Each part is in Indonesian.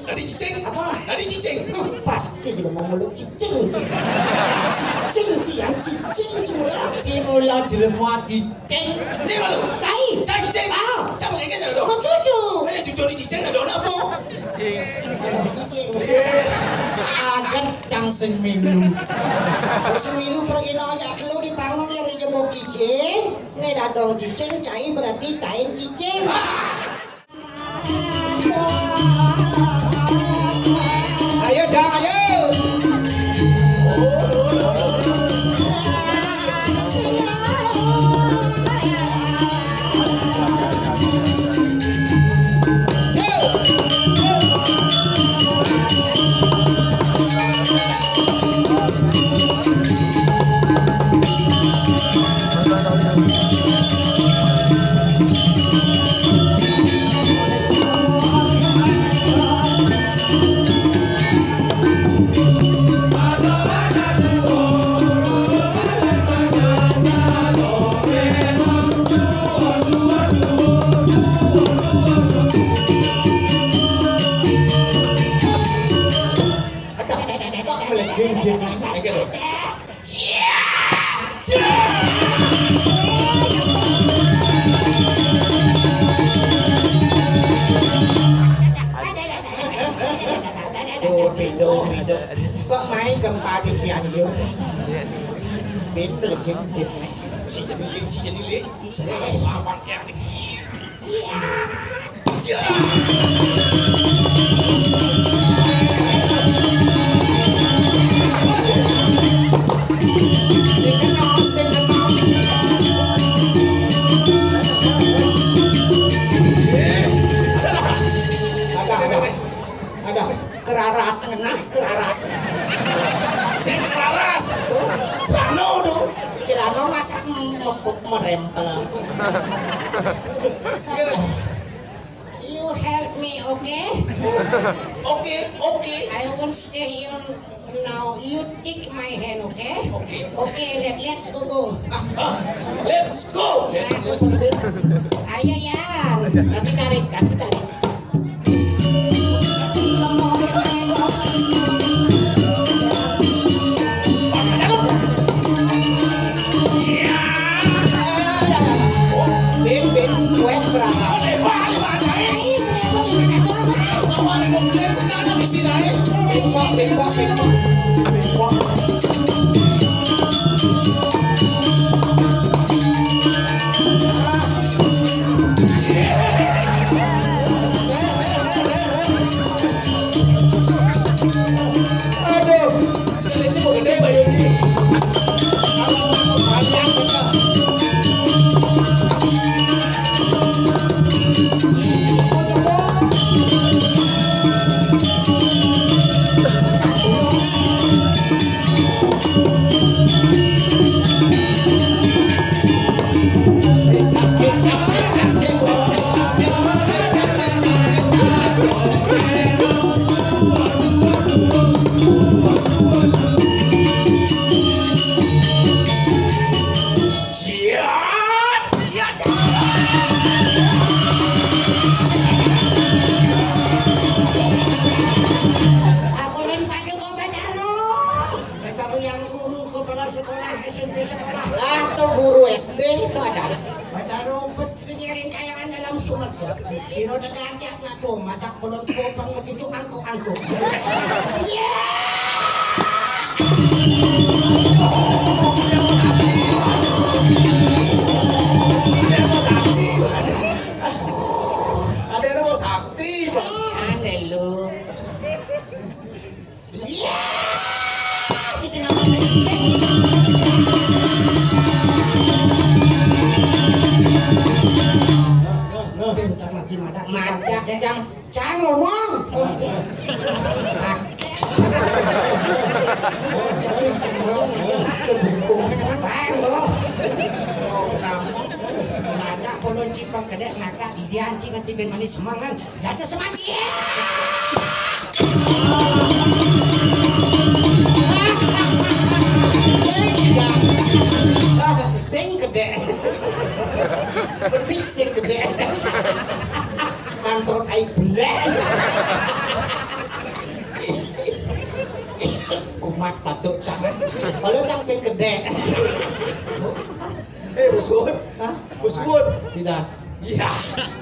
Nadi cicing. Apa? Nadi cicing. Pasti dia mau meluk cicing. Cicing yang cicing semula. Timula jelema cicing. Ini malu. Cai. Cai cicing. Ah. Cai pakai kerja dong. Kau cucu. Nah, cucu di cicing ada apa? Cicing. Agan cang sing milu. Semilu pergi aja kalau di panggung yang dijemuk cicing. Ini dadong cicing, cai berarti tain cicing. Ayo Jang, ayo. Kok main gempa di Cianjur? Bin legend Si jadi saya lapar ya. ada keraras ngenah keraras. Sing keraras. Celano tuh. Celana masak mekuk merempel. You help me, okay? Okay. I won't stay here now. You take my hand, okay? Okay. Okay, let's go. Let's go. Ayo yan. Kasih tarik. Lemong yang mengegok. Bin kue keraras. Bengkok. Aduh, Sekali mau gede Bayu Ji. panjang bener. Aku lempar juga Betaro yang guru kepala sekolah SMP sekolah. Lah tuh guru SD itu ada. Betaro pengiring kayangan dalam sumat. Sino nagagak na to, matak pelon ko pang matuju angko. Ada yang mau sakti. Aneh lu. Madak Cang ngomong. Ada polon cipang kedek ngakak di dianci nganti ben manis semangan. Jatuh semati. Sing gede. Petik sing gede. Mantrot ai belek. sing gede. Busbud. Hah? Busbud. Tidak. Iya.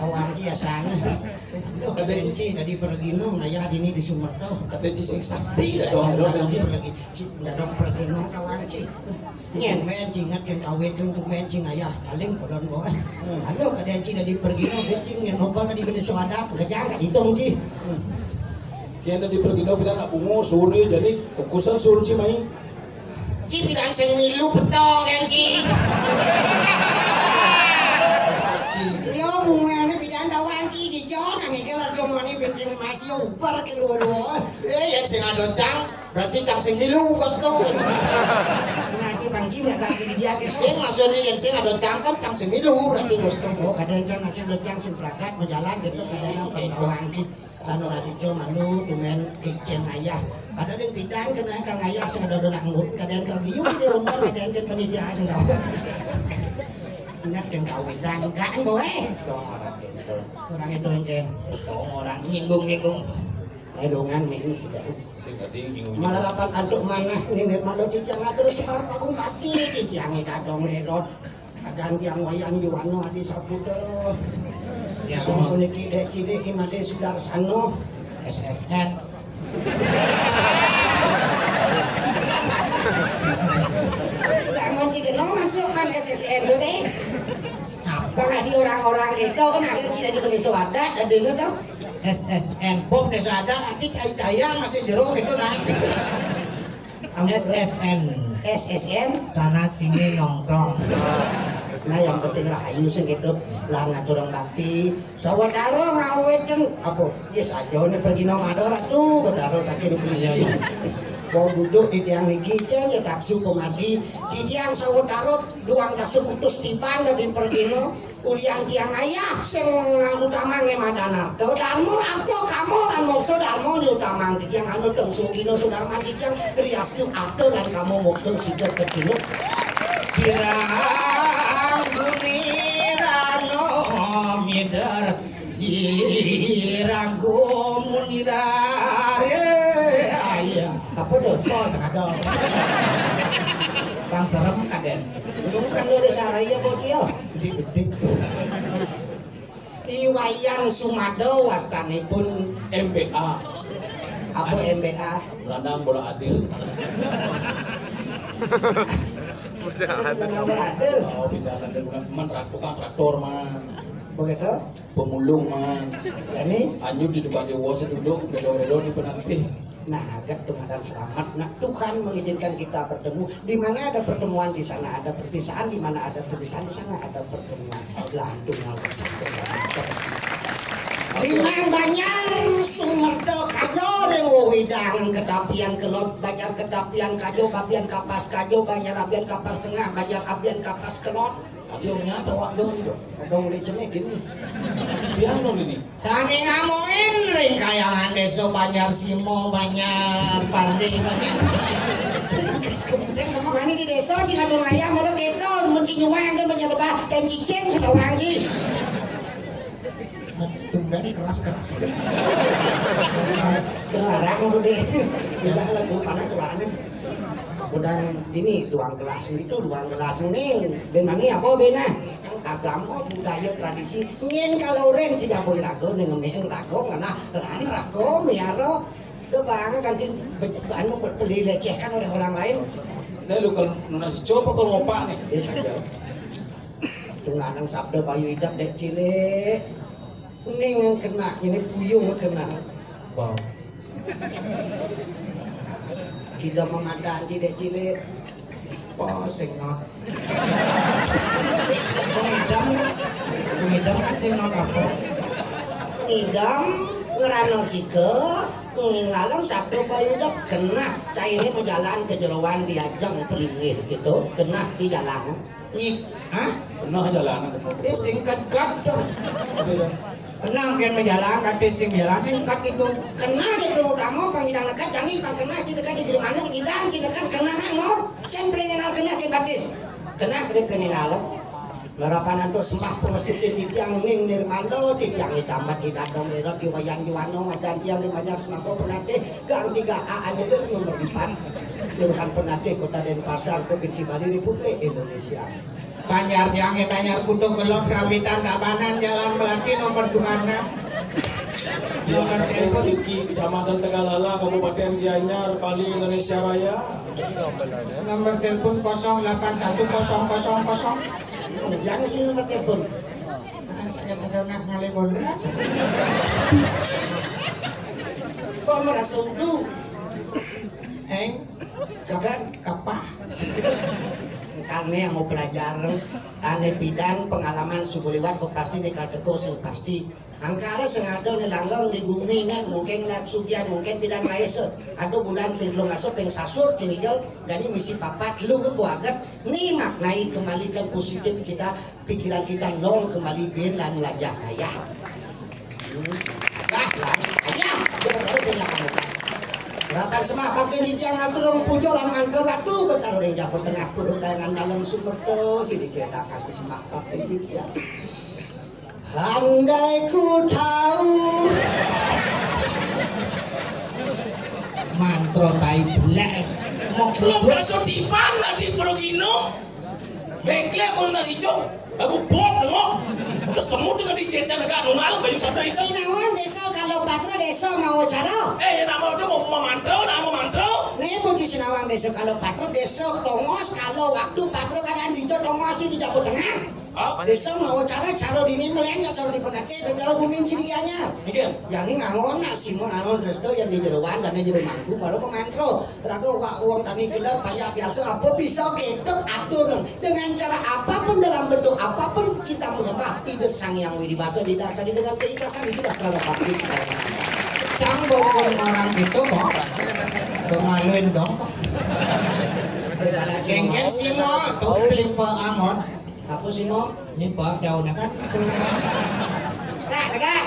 Awang ki asana. Lo kadenci tadi pergi no ngaya dini di Sumatera. Kadenci sing sakti ya Dong dong dong kadenci. pergi. Ndak dong pergi no kawang ci. Nyen men cingat kan kawet tu men cing ayah paling kolon boy. Halo kadenci tadi pergi no gencing yang nobal tadi benda soadat ngejang ka hitung ci. Kian di pergino bidan nak bungo suni jadi kukusan sun si mai. Ci bidan sing milu beto kan ci. Yo bunga ni bidan dawang ci di jona ni kalau jomani penting masih upar ke lolo. Yang sing adocang berarti cang sing milu kosto. Nah ci bangji nak kiri dia ke Sing maksudnya yang sing adocang kan cang sing milu berarti kosto. oh kadang kan macam dojang sing prakat berjalan gitu kadang apa dawang ci. Anu nasi cuma malu tumen kicen ayah. Kadang yang bidan kena kang ayah sing ada nak ngut kadang kang liu di umur kadang kan panitia sing dawang. Ingat kan kawitan enggak boleh. Dong orang gitu. Orang itu yang kan Dong orang nyinggung-nyinggung. edongan nih ini tidak. Sing tadi nyingu. Malarapan aduk mana ini malu dijang terus apa pun pagi dijang datang lerot. Kadang tiang wayan juano adi saputra. Semua niki dek cilik imade Sudarsano. SSN. Bangun cikeno masuk kan SSN tuh deh. Kasih orang-orang itu kan akhirnya tidak dibeli swadat ada dengar tau. SSN pop nih ada nanti cai-caian masih jeruk gitu nah. SSN SSN. sana sini nongkrong. Nah yang penting rahayu sing gitu lah ngaturang bakti sawadaro ngawetan apa yes aja nih pergi nang ada tuh bedaro saking kunci mau duduk di tiang niki ceng ya taksu pemati di tiang sawadaro duang tasuk kutus tipan di pergi no uliang tiang ayah sing utama ngemadana to darmo aku kamu lan mokso darmo ni utama di tiang anu teng sugino sudarman di tiang rias tu ato lan kamu mokso sido keciluk Pirang gumirano midar sirang gumunidar ayah apa tuh oh sakadol bang serem kaden belum kan lo desa raya bocil bedik-bedik Iwayan Sumado wastanipun MBA. apa MBA Landang bola adil. adil Oh pindah landang bukan tukang traktor man. begitu Pemulung man. ini Anjur di dekat dewa seduduk redo di penanti. nah agar Tuhan selamat nah Tuhan mengizinkan kita bertemu di mana ada pertemuan di sana ada perpisahan di mana ada perpisahan di sana ada pertemuan landung alam satu Limang banyak sumerto kajo yang widang kedapian kelot banyak kedapian kajo babian kapas kajo banyak abian kapas tengah banyak abian kapas kelot Adionya tawang dong itu. dong licene gini Dia nong ini. sani ngomongin ring kayangan desa Banjar Simo banyak pandai banyak sing kemana di desa cina dong ayam ada gitu menci nyuang dan menyelebah dan cicing sudah wangi mati tumben keras-keras kelarang tuh deh tidak lagu panas banget udang ini doang gelas itu doang gelas ini ben mana apa bena agama budaya tradisi nyen kalau ren si daboy rago nih ngemeng rago ngalah lan rago miaro do bang kantin anu beli lecehkan oleh orang lain Nah lu kalau nasi coba kalau ngopak nih. dia saja tunganang sabda bayu idap dek cilik ning kena ini puyung kena wow tidak memadang dek cilik sing not pengidam kan sing not apa idam ngerano sike ngalang sabdo bayudak kena cai ini mau jalan ke jeroan diajang pelingih gitu kena di jalan nyik hah Pernah jalanan dia singkat kat tuh Ada dah. kenal kan menjalan nanti sing jalan singkat itu kena gitu kamu pangidang lekat jangan pang kena kita kan di jerman idang kita kan kena ngor kan pelingih kena kan batis kena kedep pelingih lalu Larapanan to sembah pengestutin di tiang ning nirmalo di tiang itamat di dadong lerot iwayan juano ngadan tiang di Banjar Semangko penate gang 3A anyelir nomor 4 Kelurahan Penate, Kota Denpasar, Provinsi Bali, Republik Indonesia. Banjar Jange, Banjar Kutu, Gelor, Kerambitan, Tabanan, Jalan Melati, nomor 26. Nomor telepon Iki, Kecamatan Tegalala, Kabupaten Gianyar, Bali, Indonesia Raya. Nomor telepon 081000. Jangan sih nomor telepon. Saya ada nak ngali bondras. Kok merasa udu? Jangan kapah. Karena yang mau belajar aneh bidan pengalaman subuh lewat pasti nikah teko sing pasti angkara sengado ni langgang di gumi na mungkin lag sugian mungkin bidan raisa atau bulan pintlong aso peng sasur cinigel gani misi papat lu kan buagat ni maknai kembalikan positif kita pikiran kita nol kembali bin lan lajah ayah ayah dia harus saya kamu Rapan semah pakai lidiang aturung pujo lan mantel ratu bertaruh di japur tengah puruk kayangan dalam sumber toh kiri kira kasih semah pakai lidiang. Andai ku tahu Mantro tai belek. Mau besok di mana di Progino? Bengkel kalau nasi cong, aku bot nengok. Kesemut dengan dicecer negara normal baju sabda itu. Sinawan desa kalau patro desa mau cara. Ya nama itu mau mantro. Nih puji sinawang desa kalau patro desa tongos kalau waktu patro kadang dijo tongos di Jawa Tengah. Desa mau cara dini melengak cara di Penate dan cara gumin cirianya. Mungkin. Yang ini ngangon nasi mau ngangon resto yang di jeruan dan di jero mangku malu memantro. Rago uang tani gelar pajak biasa apa bisa gitu atur dengan cara apapun dalam bentuk apapun kita menyembah ide sang yang widibasa didasari dengan keikhlasan itu dasar pasti kita. Canggo orang itu kok kemaluin dong. Jengkel sih mau tuh peling peangon. Apa sih mau? Ini pak daunnya kan. Kak.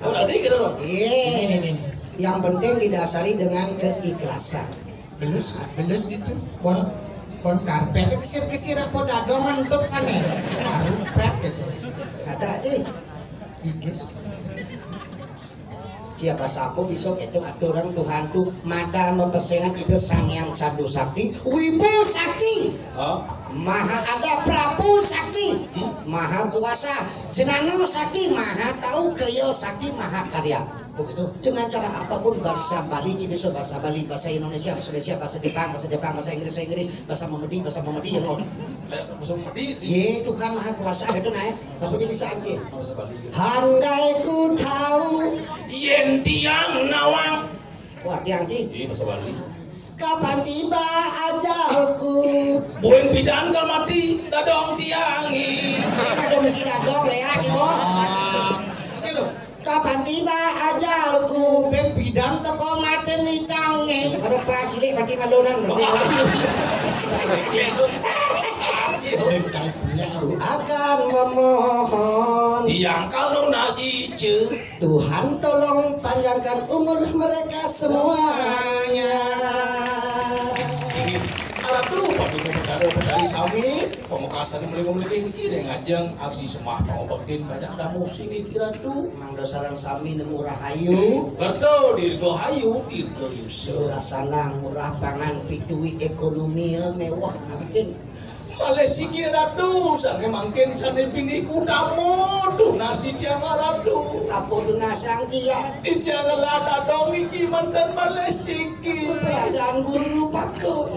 Udah dikit dong. Ini. Yang penting didasari dengan keikhlasan. Belus itu. Bon karpet kesir apa dadong mantap sana. Karpet gitu. Ada aja. Ikis. Siapa sapo bisa itu aturan Tuhan tuh mada mempersengan itu sang yang cadu sakti wibu sakti maha ada Prabu sakti maha kuasa jenano sakti maha tahu kriyo sakti maha karya begitu dengan cara apapun bahasa Bali bisa bahasa Bali bahasa Indonesia bahasa Jepang bahasa Inggris bahasa Memedi yang Bahasa Memedi. Ye Tuhan maha kuasa itu naik tapi bisa aja Bahasa Bali. handai ku tahu Yen tiang nawang. wah tiang ci Iya bahasa Bali. kapan tiba ajalku Buen bidan kal mati dadong tiangi. ada mesti dadong lea ibu Oke dong. kapan tiba ajalku Ben bidan teko mati nih canggih. ada pas cilik mati malunan akan memohon Tiang kalau nasi ce. Tuhan tolong panjangkan umur mereka semuanya. Arab lupa kita petari sami pemekasan yang memiliki kira ngajeng aksi semah pengobaktin banyak dah musik kira tuh Mang dosarang sami nemu rahayu kerto dirgo hayu dirgo yusuf surasana murah pangan pitui ekonomi mewah mungkin Malaysia kira tuh sange mangkin sange pindi kutamu tuh nasi tiang Arab tuh apa tu nasang dia di jangan lada dong iki mantan Malaysia ki pegang guru pako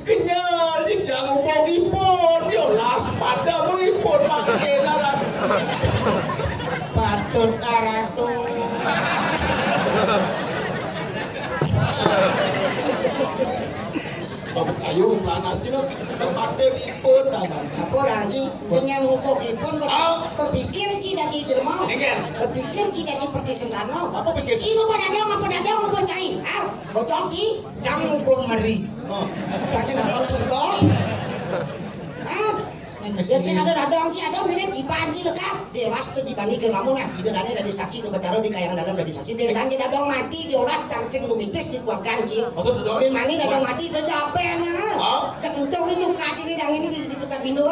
kenyal di jangan bogi pon yo las pada meripon mangkin Arab Patut aratu. kayu lanas cina tempatnya ipun tangan apa ranci dengan ngupok ipun berpikir cina di jermau berpikir cina di perti sentano apa pikir si ngupok dadong ngupok cai bocok ci Cang ngubung meri. kasih nak lagi bong Jadi ada dadong ci ada mirip iban ci lekat dewas tuh dibandingkan kamu nah itu dana dari saksi itu bertaruh di kayang dalam dari saksi dia kan dadong mati diolah cangcing lumitis di kuat ganci maksud dadong di mana dadong mati itu capek nah cek untung itu kaki ini yang ini di dekat window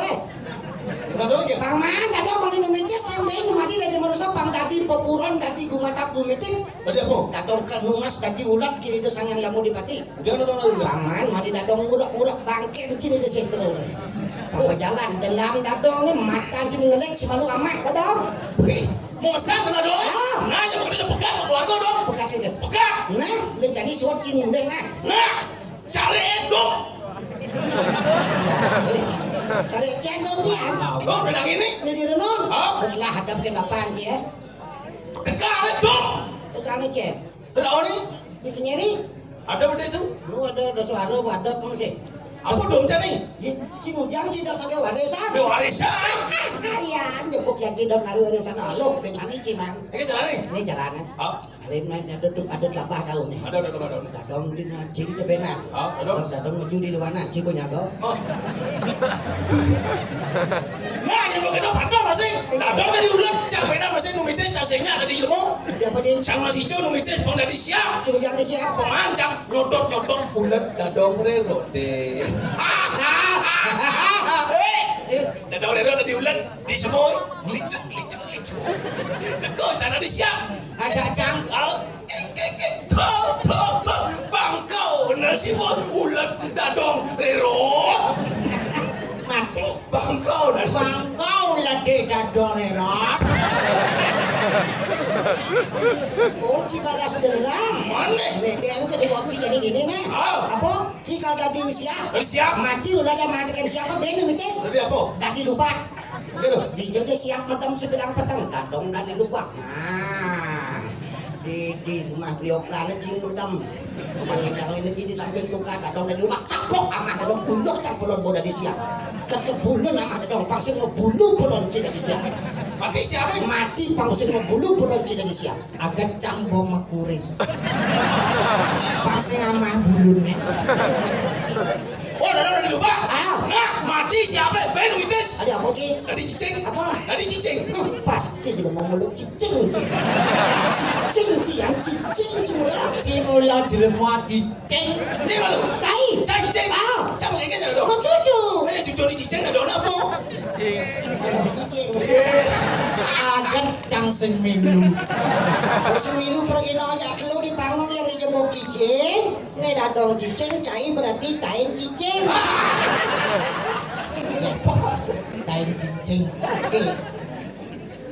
Dadong ge. Paman dadong mangin numitnya sampai mati dari manusia pang tadi pepuron tadi gumatak gumitik. Berarti apa? Dadong kenungas tadi ulat kiri itu sang yang mau dipati. Udah dadong dulu. Paman mati dadong urak-urak bangke cini di situ nih. Kalau jalan dendam dadong nih makan cini ngelek si malu amat dadong. Mau san kena dong? Nah, yang bekerja pegang keluarga dong. Pekat aja. Pegang. Nah, lu jadi suat cini dengan. Nah, cari dong. Cari cendol sih ya. Kau pedang ini? Ini di renung. Oh. Belah hadap ke depan sih ya. Tegang dong. Tegang aja. Pedang ini? Di kenyeri. Ada benda itu? Lu ada suara ada pun sih. Apa dong cani? Cing ujang sih dah pakai warisan. Ada warisan. Ya, jemput yang cidok ngaruh warisan lo. Dengan ini cimang. Ini jalan nih. Ini jalannya. Oh. Main ada telapah daun nih. Ada. Dadong di ciri itu benar. Oh, dadong. Dadong maju di luar nanti punya kau. Oh. Nah, yang begitu patah masih. Dadong dari ulat. Capeknya masih numites casingnya ada di ilmu. Dia apa dia? Cang masih hijau numites pun dari siap. Cing ujang di siapa? Pemancang nyotot ulat dadong rero deh. Dadong rero ada di ulat di semua. Licung. Teko cara di siap. Aja cangkal. Bangkau nasi buat ulat dadong rero. Mati. Bangkau lagi dadong rero. Oh, cibala sedelang. Mana? Dia yang kedua jadi gini nih. Apa? Jika tadi siap. Dari siap. Mati ulah dia matikan siapa? Dia numites. Dari apa? Tadi lupa. Begitu. Dijaga siap medam sebilang petang. Dadong dan lupa. Nah, di rumah beliau planet cing medam. Tangan-tangan ini di samping tukar. Dadong dan lupa. Caplok amat dadong buluh campulon boda di siap. Kebulun amat dadong pangsin ngebuluh bulon cing di siap. Mati siapa? Mati pangsin ngebuluh bulon cing di siap. Agak cambo mekuris. Pasti amah bulunnya. Oh, ada lupa. Nah, mati siapa? Ben Wites. Ada apa cing? Dari cicing. Apa? Dari cicing. Pasti dia mau meluk cicing cing. Cicing semula. Timula jelema cicing. Ini malu. Cai. Cicing. Cang mau kayak gitu dong. Kau cucu. Nah, cucu di cicing ada apa? Cicing. Agak cang semilu. Semilu pergi aja kelu di panggung yang dijemuk cicing. Ini dadong cicing cai berarti tain cicing. Yes. Tain cicing. Oke.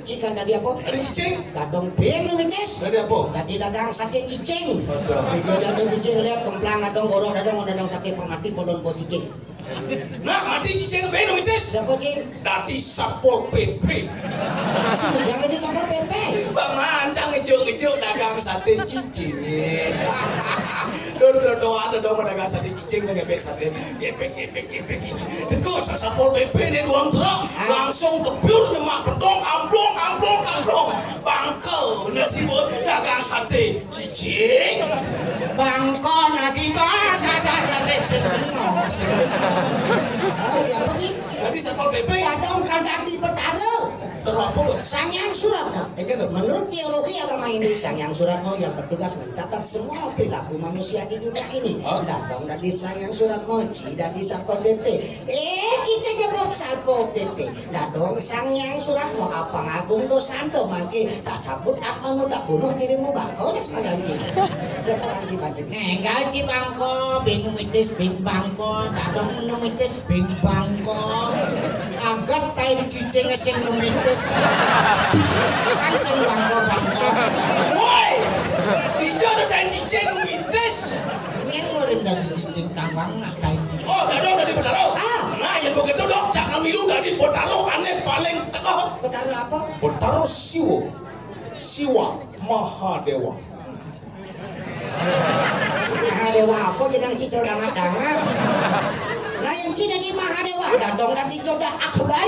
Cikan tadi apa? Dari cicing. Dadong ben numites. Dari apa? Tadi dagang sate cicing. Ada. Dadong cicing lihat kemplang dadong borong dadong sate pemati polon buat cicing. Nah, mati cicing Ben Wites. Siapa cing? Dari Satpol PP. Jangan di sampai PP. Pemancang hijau dagang sate cicing. Don doa dagang sate cicing dengan gebek sate gebek. Teko Satpol PP ini doang truk langsung tebur nyemak pendong kamplong. Bangkau nasi buat dagang sate cicing. Bangko nasi bahasa sate senteno. Dia apa cing? Dari Satpol PP Dadong kardati petala. terlalu Sangyang Suratmo. Enggak dong. Menurut teologi agama Hindu, Sangyang Suratmo yang bertugas mencatat semua perilaku manusia di dunia ini. Dadong dari Sangyang Suratmo, Cida di Satpol PP. Kita jebok Satpol PP. Dadong Sangyang Suratmo, apa ngagung dosanto mangke tak cabut atmamu tak bunuh dirimu bangko des malanji. Dapat anci-anci. Enggal cibangko, binumitis bin bangko, dadong numitis bin bangko. Agak tain cicing sing numitis. Kan sing bangko. Woi, dijo ada tain cicing numitis. Ngen ngurim dari cicing kawang nak tain cicing. Oh, dadong dari Botaro. Nah, yang begitu dong, cakal milu dari Botaro aneh paling teko. Botaro apa? Botaro Siwa Mahadewa. Mahadewa apa jenang cicil dangat-dangat. Nah yang Cina di Mahadewa, dadong dan di jodoh akbar.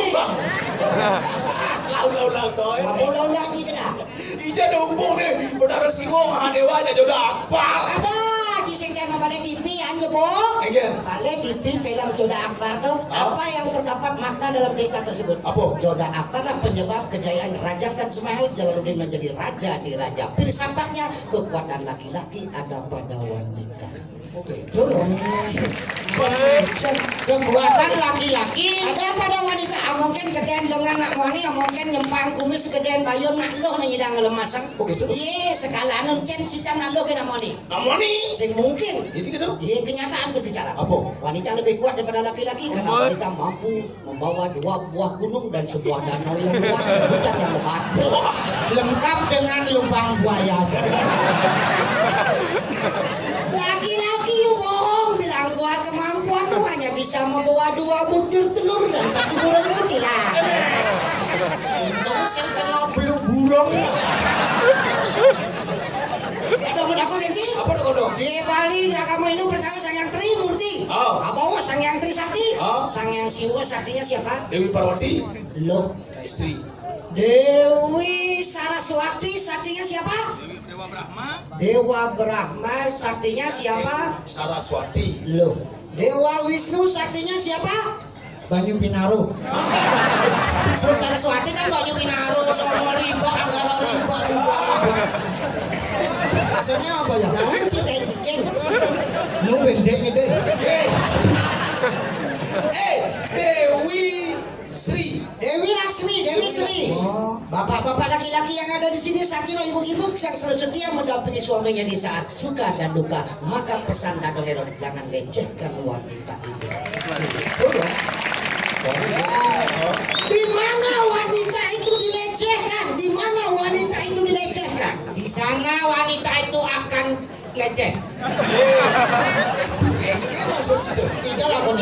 Ulang doi. Ulang lagi kena. Ija dumpung nih, Botaro Siwa Mahadewa aja jodoh akbar. Ada cicing mau balik TV aja boh. Again. Balik TV film Joda Akbar tuh. Apa yang terdapat makna dalam cerita tersebut? Apa? Joda Akbar lah penyebab kejayaan Raja Tan Ismail Jalaluddin menjadi raja di raja. Filsafatnya kekuatan laki-laki ada pada wanita. Oke. Dorong. Kekuatan laki-laki Ada pada wanita, mungkin gedean lengan nak wani, mungkin nyempang kumis gedean bayun nak loh nih dah ngelemasang. Oh gitu. Iya, sekalanan cen sita nak loh kena moni. Namanya Sing mungkin. itu gitu. Iya, kenyataan berbicara. Apa? Wanita lebih kuat daripada laki-laki karena wanita mampu membawa 2 buah gunung dan sebuah danau yang luas dan hutan yang lebat. lengkap dengan lubang buaya. Laki-laki yuk bohong, bilang kuat kemampuanmu hanya bisa membawa 2 butir telur dan 1 burung putih lah. Untung sing kena belu burung. Ada aku kenci? Apa dah kau? Di Bali di agama Hindu percaya Sang Yang Trimurti. Oh. Apa Sang Yang Trisakti? Oh. Sang Yang Siwa saktinya siapa? Dewi Parwati, Loh. nah istri. Dewi Saraswati saktinya siapa? Dewa Brahma saktinya siapa? Saraswati. Loh. Dewa Wisnu saktinya siapa? Banyu Pinaro. Sur Saraswati kan Banyu Pinaro, sono riba, anggara riba juga. Maksudnya apa ya? Jangan cikai cicing. Nu bendek ide. Dewi Sri. Dewi Laksmi, Dewi Sri. Oh. Bapak-bapak laki-laki yang ada di sini, sakilah ibu-ibu yang selalu setia mendampingi suaminya di saat suka dan duka. Maka pesan Dadong Heron, jangan lecehkan wanita itu. Gitu dong. Di mana wanita itu dilecehkan? Di mana wanita itu dilecehkan? Di sana wanita itu akan leceh. Oke, masuk situ. Tidak lah kau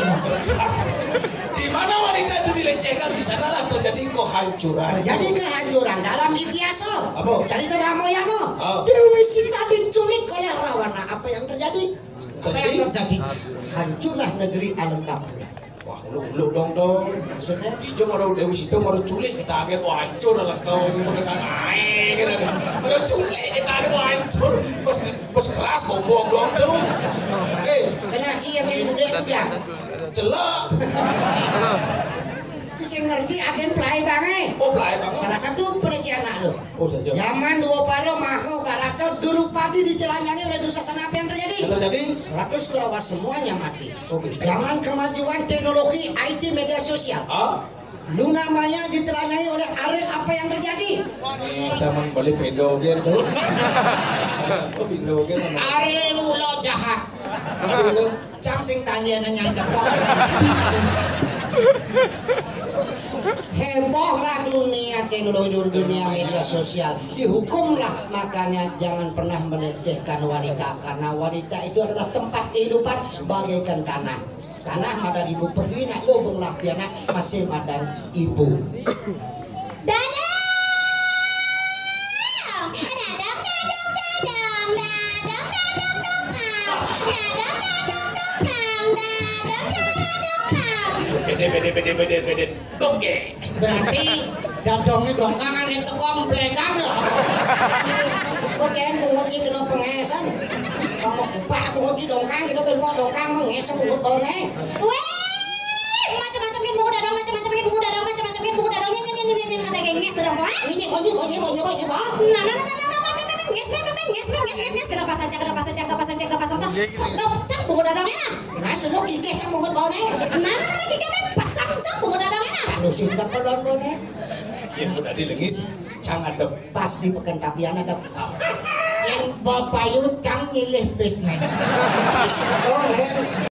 Di mana wanita itu dilecehkan, di sanalah terjadi kehancuran. Terjadi kehancuran dalam Itiasa. Apa? Cerita Ramayana. Oh. Dewi Sita diculik oleh Rawana. Apa yang terjadi? Apa yang terjadi? Hancurlah negeri Alengkapura. Wah, lu dong. Maksudnya? Dijo mau Dewi Sita mau culik kita agen wah hancur lah kau gitu kan. Ai kan ada. Mau culik kita agen wah hancur. Bos keras bobok dong tuh. Kena yang saya dulu ya. Celak. Cicing ngerti agen pelai banget. Oh, pelai banget. Salah satu pelecehan anak lo. Oh, saja. Zaman dua palo maho barato dulu padi dicelanyangi oleh Dusasana. Apa yang terjadi? Yang terjadi 100 Kurawa semuanya mati. Oke. Zaman kemajuan teknologi IT media sosial. Luna Maya ditelanjangi oleh Ariel. Apa yang terjadi? Zaman balik pendogen tuh. Kok pendogen sama? Ariel mulo jahat. Aduh itu. Cang sing tanya nanya cepot. Hebohlah dunia teknologi, dunia media sosial. Dihukumlah, makanya jangan pernah melecehkan wanita, karena wanita itu adalah tempat kehidupan bagaikan tanah. Tanah madan ibu pergi nak lubung lah pianak masih madan ibu. Dadang! Bede. Toge. Berarti dadongnya dongkangan itu komplekan loh. Bukan penguji kena pengesan. Kamu kupak penguji dongkang kita berbuat dongkang mengesok pengut bone. Weh! Macam-macam kan buku dadang, macam-macam kan buku dadang, macam-macam kan buku dadang. Ini ada genges dadang tuh. Ini bonyi. Nah. Nges. Kenapa saja. Selok cang buku dadangnya. Nah selok gigih cang pengut bone. Nah, kita pasang cang buku dadangnya. Kanu sintak pelon bone. Ya udah dilengis. Jangan adep. Pas di pekan tapian ada. Yang bapak yu cang nyilih bisnis. Pas bone.